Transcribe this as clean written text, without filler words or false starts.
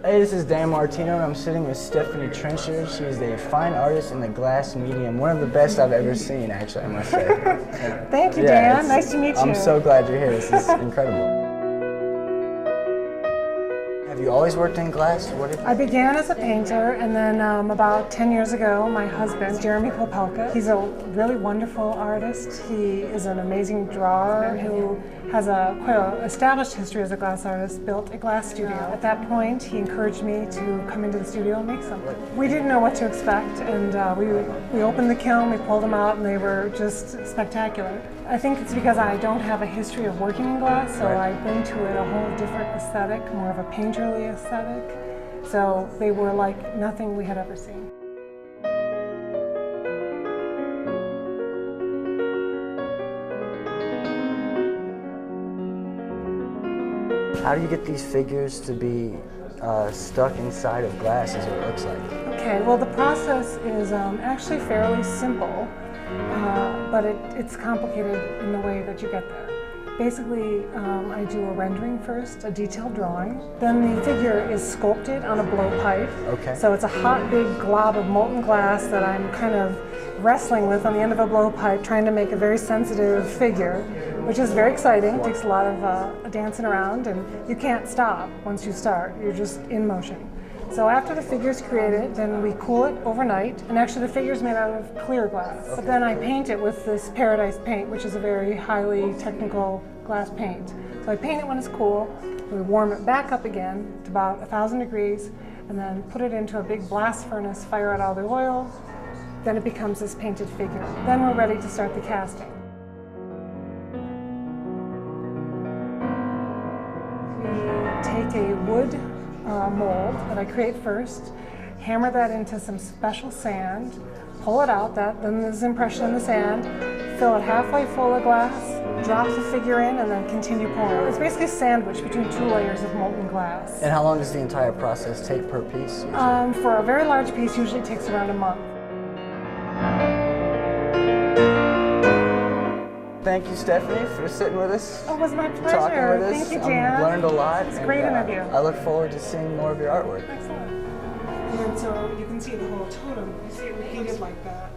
Hey, this is Dan Martino, and I'm sitting with Stephanie Trenchard. She is a fine artist in the glass medium, one of the best I've ever seen, actually, I must say. Thank you, Dan. Nice to meet you. I'm so glad you're here. This is incredible. Have you always worked in glass? I began as a painter, and then about 10 years ago, my husband, Jeremy Popelka, he's a really wonderful artist. He is an amazing drawer who has quite an established history as a glass artist, built a glass studio. At that point, he encouraged me to come into the studio and make something. We didn't know what to expect, and we opened the kiln, we pulled them out, and they were just spectacular. I think it's because I don't have a history of working in glass, so I bring to it a whole different aesthetic, more of a painterly aesthetic. So they were like nothing we had ever seen. How do you get these figures to be stuck inside of glass is what it looks like? Okay, well the process is actually fairly simple, but it's complicated in the way that you get there. Basically, I do a rendering first, a detailed drawing. Then the figure is sculpted on a blowpipe. Okay. So it's a hot, big glob of molten glass that I'm kind of wrestling with on the end of a blowpipe, trying to make a very sensitive figure, which is very exciting. It takes a lot of dancing around, and you can't stop once you start. You're just in motion. So after the figure's created, then we cool it overnight, and actually the figure's made out of clear glass. But then I paint it with this Paradise paint, which is a very highly technical glass paint. So I paint it when it's cool, we warm it back up again to about 1,000 degrees, and then put it into a big blast furnace, fire out all the oil, then it becomes this painted figure. Then we're ready to start the casting. We take a wood mold that I create first, hammer that into some special sand, pull it out, then there's impression in the sand, fill it halfway full of glass, drop the figure in, and then continue pouring. It's basically a sandwich between 2 layers of molten glass. And how long does the entire process take per piece? For a very large piece, usually it takes around a month. Thank you, Stephanie, for sitting with us. Oh, it was my pleasure. Talking with us. Thank you, Jan. I've learned a lot. It's a great interview. I look forward to seeing more of your artwork. Excellent. And then so you can see the whole totem. You see it repeated like that.